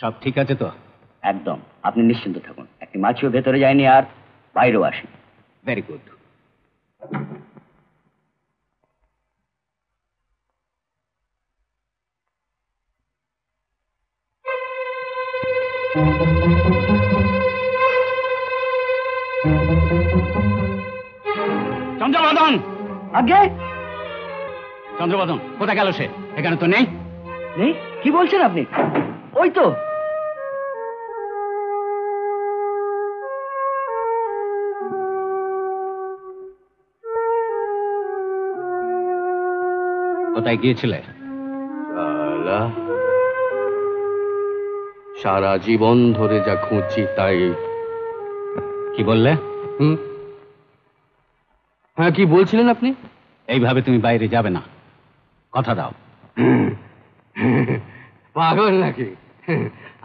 সব ঠিক আছে তো? একদম, আপনি নিশ্চিন্ত থাকুন। একটি মাছিও ভেতরে যায়নি আর বাইরেও আসেনি। Very good. চন্দ্রবদন! আগে চন্দ্রবদন কোথায় গেল সে? এখানে তো নেই। নেই? কি বলছেন আপনি? ওই তো। কোথায় গিয়েছিলে? সারা জীবন ধরে যা খুঁজছি তাই। কি বললে? হ্যাঁ, কি বলছিলেন আপনি? এইভাবে তুমি বাইরে যাবে না, কথা দাও। পাগল নাকি?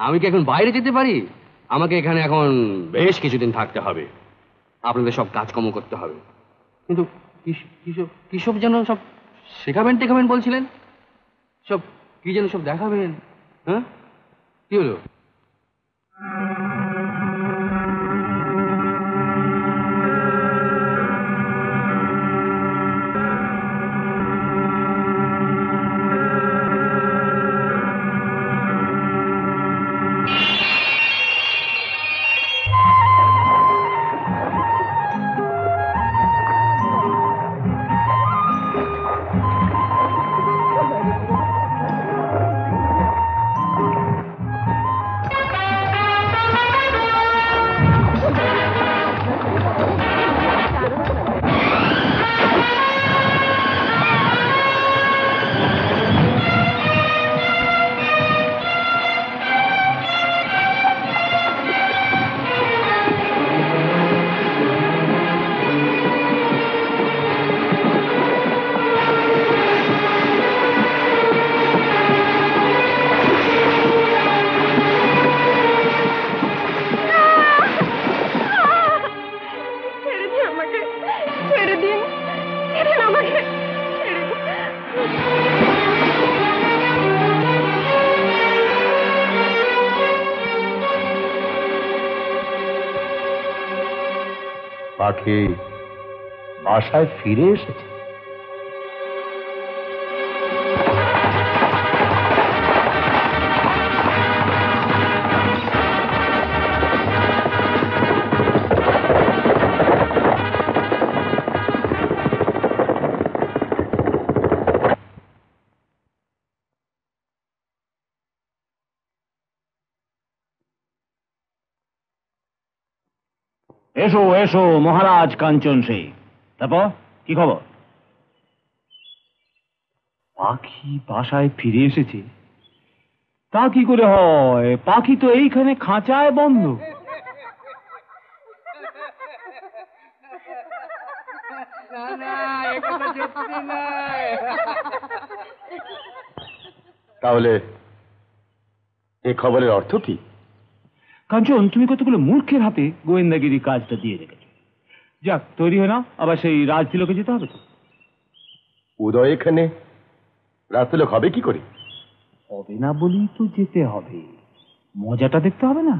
আমি কি এখন বাইরে যেতে পারি? আমাকে এখানে এখন বেশ কিছুদিন থাকতে হবে, আপনাদের সব কাজকর্ম করতে হবে। কিন্তু কিসব যেন সব শেখাবেন টেখাবেন বলছিলেন, সব কি যেন সব দেখাবেন। হ্যাঁ, কি হলো? পাখি বাসায় ফিরে এসেছে। এসো এসো মহারাজ কাঞ্চন সিং। তারপর কি খবর? পাখি বাসায় ফিরে এসেছে? তা কি করে হয়? পাখি তো এইখানে খাঁচায় বন্ধ। তাহলে এই খবরের অর্থ কি? কাঞ্চন, তুমি কতগুলো মূর্খের হাতে গোয়েন্দাগিরি কাজটা দিয়ে রেখেছো। যাক, তৈরি হয় না, আবার সেই রাজতিলকে যেতে হবে তো। উদয় এখানে, রাজতিলক হবে কি করে? হবে না বলেই তো যেতে হবে, মজাটা দেখতে হবে না?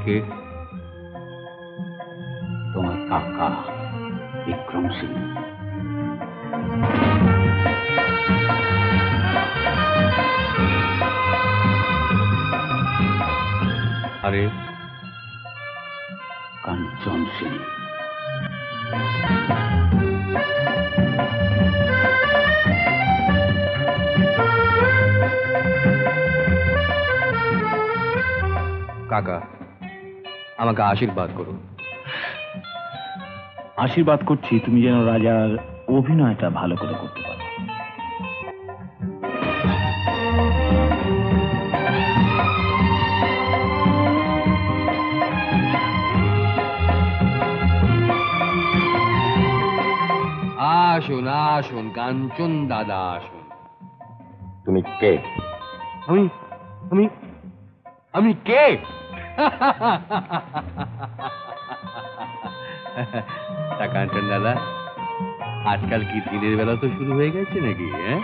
কে? তোমার কাকা বিক্রম সিং। আরে কাঞ্চন সিং। কাকা, আমাকে আশীর্বাদ করুন। আশীর্বাদ করছি তুমি যেন রাজার অভিনয়টা ভালো করে করতে পারো। আসুন আসুন কাঞ্চন দাদা, আসুন। তুমি কে? আমি আমি আমি কে? তা কাঞ্চন দাদা, আজকাল কি দিনের বেলা তো শুরু হয়ে গেছে নাকি? হ্যাঁ,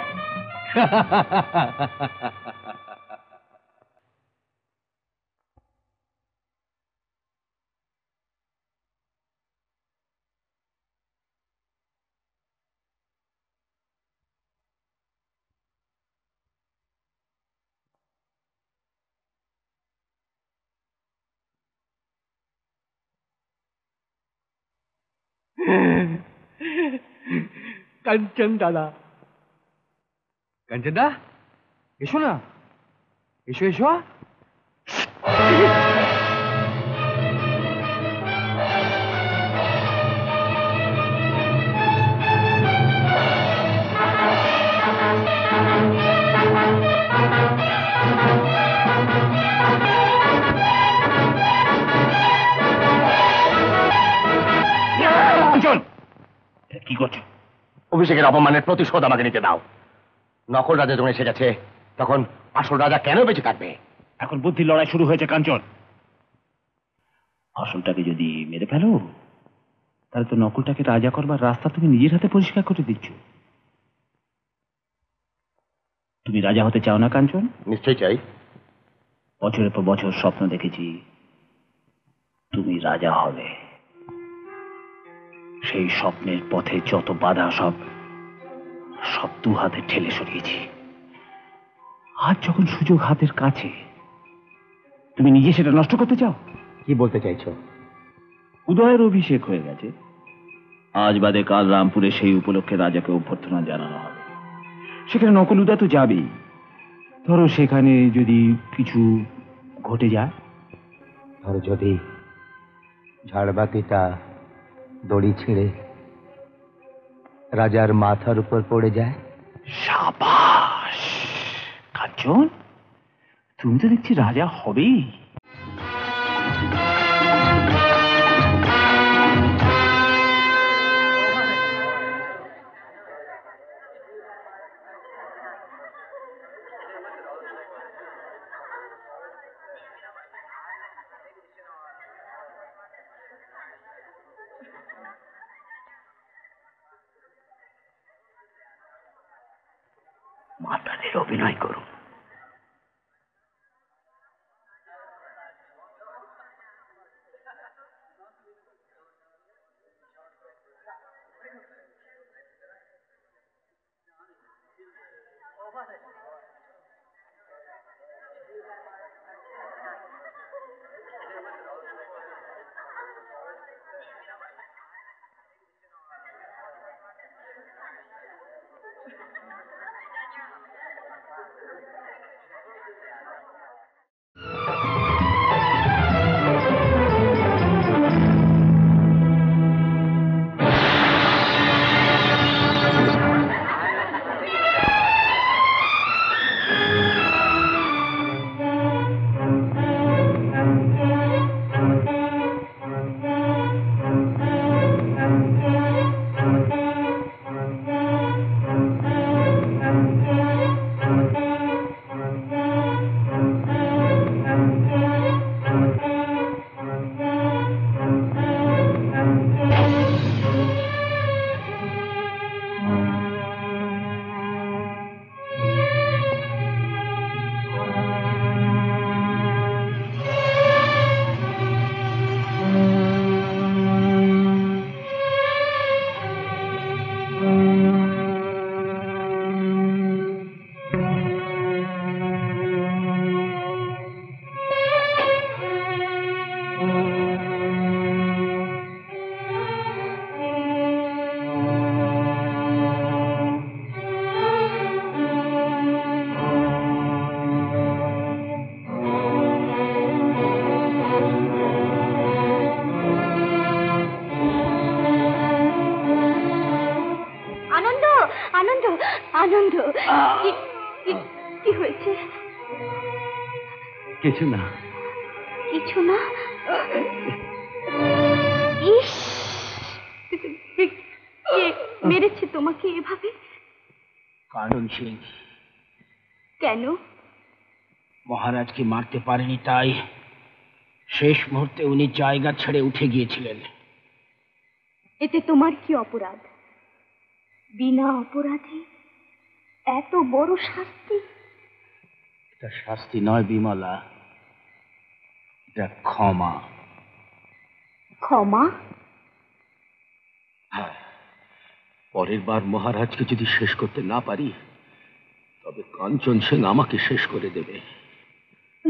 কাঞ্চন দাদা, কাঞ্চন দা, এসো না, এসো এসো। কি করছো? অভিষেকের অপমানের প্রতিশোধ আমাকে নিতে দাও। নকল রাজা যখন এসে গেছে, তখন আসল রাজা কেন বেঁচে থাকবে? এখন বুদ্ধির লড়াই শুরু হয়েছে কাঞ্চন। আসলটাকে যদি মেরে ফেলো, তাহলে তো নকলটাকে রাজা করবার রাস্তা তুমি নিজের হাতে পরিষ্কার করে দিচ্ছ। তুমি রাজা হতে চাও না কাঞ্চন? নিশ্চয়ই চাই। বছরের পর বছর স্বপ্ন দেখেছি তুমি রাজা হবে। সেই স্বপ্নের পথে যত বাধা সব দু হাতে ঠেলে সরিয়েছি। আজ যখন সুযোগ হাতের কাছে, তুমি নিজে সেটা নষ্ট করতে চাও? কি বলতে চাইছো? উদয়ের অভিষেক হয়ে গেছে, আজ বাদে কাল রামপুরে সেই উপলক্ষে রাজাকে অভ্যর্থনা জানানো হবে। সেখানে নকল উদয় তো যাবেই। ধরো সেখানে যদি কিছু ঘটে যায়, আর যদি ঝাড়বাতিটা দড়ি ছিঁড়ে রাজার মাথার উপর পড়ে যায়? সাবাস কাঞ্চন, তুমি তো দেখছি রাজা হবেই। মাতালের অভিনয় করুন। আনন্দ আনন্দ কি হয়েছে? কিছু না। কিছু না? ইস, কে মেরেছে তোমাকে এভাবে? কানন সিং। কেন? মহারাজকে মারতে পারেনি তাই শেষ মুহূর্তে উনি জায়গা ছেড়ে উঠে গিয়েছিলেন। এতে তোমার কি অপরাধ? বিনা অপরাধে এত বড় শাস্তি? এটা শাস্তি নয় বিমলা, এটা ক্ষমা। ক্ষমা? পরের বার মহারাজকে যদি শেষ করতে না পারি তবে কাঞ্চন সিং আমাকে শেষ করে দেবে।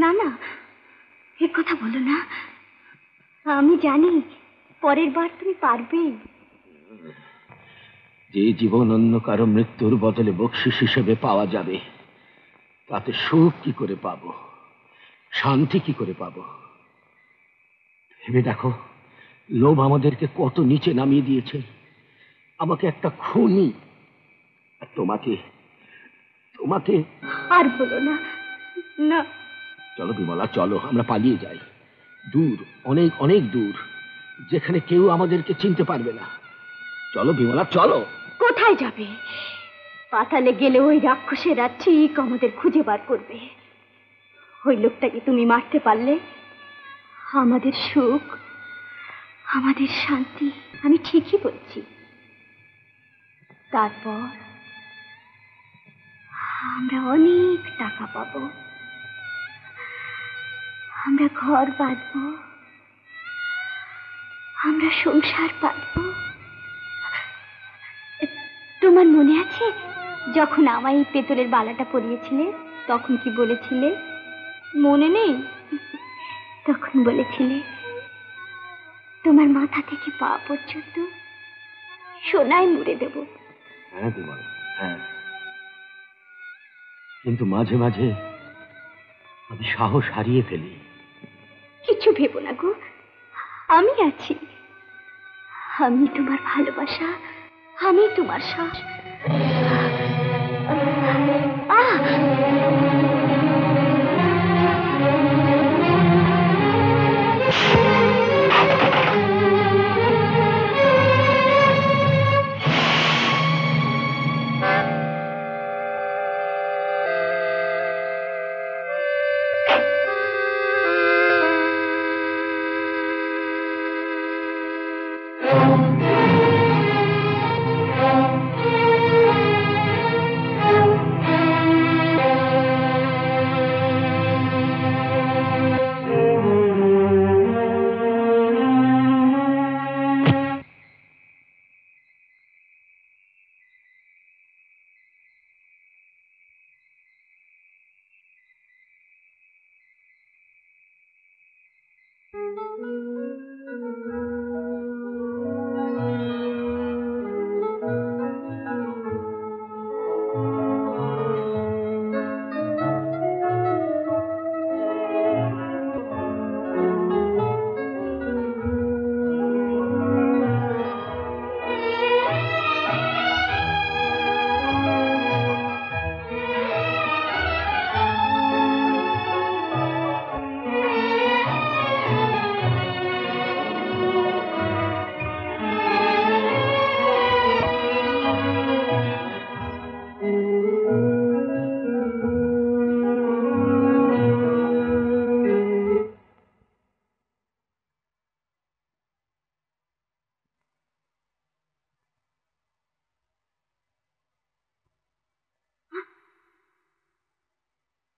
না না, এ কথা বলো না। আমি জানি পরের বার তুমি পারবেই। যে জীবন অন্য কারো মৃত্যুর বদলে বকশিস হিসেবে পাওয়া যাবে, তাতে সুখ কি করে পাবো, শান্তি কি করে পাবো? ভেবে দেখো, লোভ আমাদেরকে কত নিচে নামিয়ে দিয়েছে। আমাকে একটা খুনি, আর তোমাকে তোমাকে আর বলো না। না, চলো বিমলা, চলো আমরা পালিয়ে যাই দূর, অনেক অনেক দূর, যেখানে কেউ আমাদেরকে চিনতে পারবে না। চলো বিমলা, চলো। কোথায় যাবে? পাতালে গেলে ওই রাক্ষসেরা ঠিক আমাদের খুঁজে বার করবে। ওই লোকটাকে তুমি মারতে পারলে আমাদের সুখ, আমাদের শান্তি। আমি ঠিকই বলছি। তারপর আমরা অনেক টাকা পাবো, আমরা ঘর বাঁধবো, আমরা সংসার পাতবো। তোমার মনে আছে যখন আমায় এই পেতলের বালাটা পরিয়েছিলে তখন কি বলেছিলে? মনে নেই? তখন বলেছিলে তোমার মাথা থেকে পা পর্যন্ত সোনায় মুড়ে দেব। হ্যাঁ বিমলা, হ্যাঁ। কিন্তু মাঝে মাঝে আমি সাহস হারিয়ে ফেলি। কিছু ভেবো না গো, আমি আছি। আমি তোমার ভালোবাসা, আমি তোমার শ্বাস।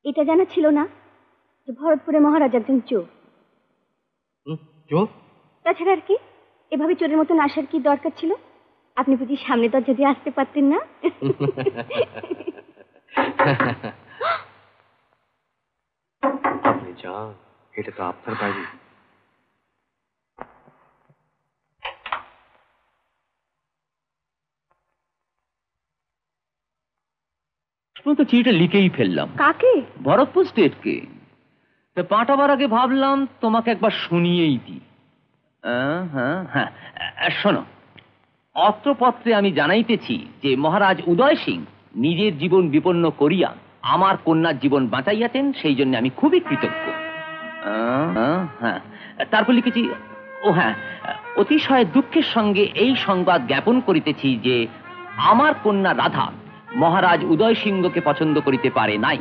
এটা জানা ছিল না যে ভরতপুরে মহারাজ একজন চোর? চোর? তাছাড়া আর কি, এভাবে চোরের মতন আসার কি দরকার ছিল? আপনি বুঝি সামনে তো যদি আসতে পারতেন না? আপনি যান, এটা তো আপনার বাড়ি। তো চিঠিটা লিখেই ফেললাম। কাকে? ভরতপুর স্টেটকে। তো পাঠাবার আগে ভাবলাম তোমাকে একবার শুনিয়েই দিই। হ্যাঁ, শোনো। অত্র পত্রে আমি জানাইতেছি যে মহারাজ উদয় সিং নিজের জীবন বিপন্ন করিয়া আমার কন্যার জীবন বাঁচাইয়াছেন, সেই জন্য আমি খুবই কৃতজ্ঞ। হ্যাঁ, তারপর লিখেছি, ও হ্যাঁ, অতিশয় দুঃখের সঙ্গে এই সংবাদ জ্ঞাপন করিতেছি যে আমার কন্যা রাধা মহারাজ উদয় সিংহকে পছন্দ করিতে পারে নাই।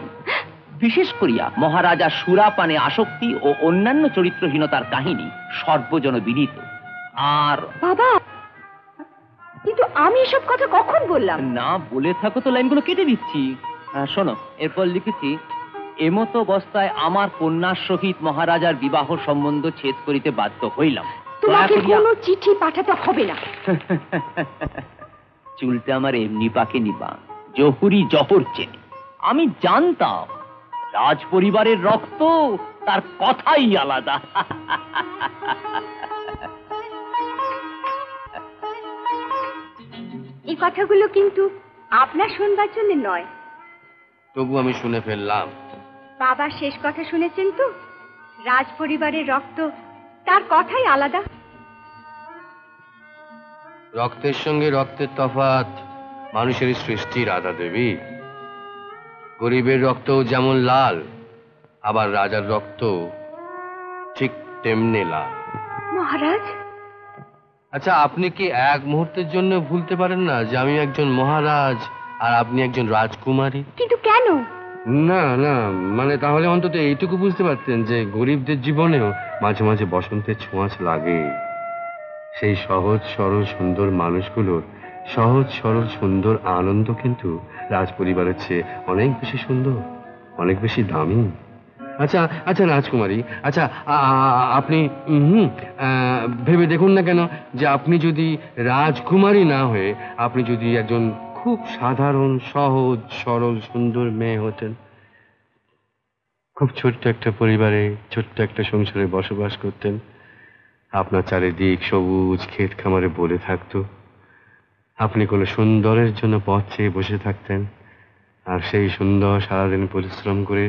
বিশেষ করিয়া মহারাজা সুরাপানে আসক্তি ও অন্যান্য চরিত্রহীনতার কাহিনী সর্বজন বিদিত। আর বাবা, কিন্তু আমি এসব কথা কখন বললাম? না বলে থাকো তো লাইনগুলো কেটে দিচ্ছি। শোনো, এরপর লিখেছি, এমতো অবস্থায় আমার কন্যার সহিত মহারাজার বিবাহ সম্বন্ধ ছেদ করিতে বাধ্য হইলাম। তোমাকে কোনো চিঠি পাঠাতে হবে না। চুলটা আমার এমনি পাকে নিবা, জহুরি জহর চেনে। আমি জানতাম রাজ পরিবারের রক্ত, তার কথাই আলাদা। এই কথাগুলো কিন্তু আপনার শুনবার জন্য নয়। তবু আমি শুনে ফেললাম। বাবার শেষ কথা শুনেছেন তো? রাজ পরিবারের রক্ত, তার কথাই আলাদা। রক্তের সঙ্গে রক্তের তফাৎ মানুষের সৃষ্টি, রাধা দেবী। গরিবের রক্তও যেমন লাল, আবার রাজার রক্ত ঠিক তেমনি লাল। মহারাজ, আচ্ছা, আপনি কি এক মুহূর্তের জন্য ভুলতে পারেন না যে আমি একজন মহারাজ আর আপনি একজন রাজকুমারী? কিন্তু কেন? না না, মানে তাহলে অন্তত এইটুকু বুঝতে পারতেন যে গরিবদের জীবনেও মাঝে মাঝে বসন্তের ছোঁয়াচ লাগে। সেই সহজ সরল সুন্দর মানুষগুলোর সহজ সরল সুন্দর আনন্দ কিন্তু রাজ পরিবারের চেয়ে অনেক বেশি সুন্দর, অনেক বেশি দামি। আচ্ছা আচ্ছা রাজকুমারী, আচ্ছা আপনি ভেবে দেখুন না কেন যে আপনি যদি রাজকুমারী না হয়ে আপনি যদি একজন খুব সাধারণ সহজ সরল সুন্দর মেয়ে হতেন, খুব ছোট্ট একটা পরিবারে ছোট্ট একটা সংসারে বসবাস করতেন, আপনার চারিদিক সবুজ ক্ষেত খামারে ভরে থাকতো, আপনি কোনো সুন্দরের জন্য পথ চেয়ে বসে থাকতেন, আর সেই সুন্দর সারাদিন পরিশ্রম করে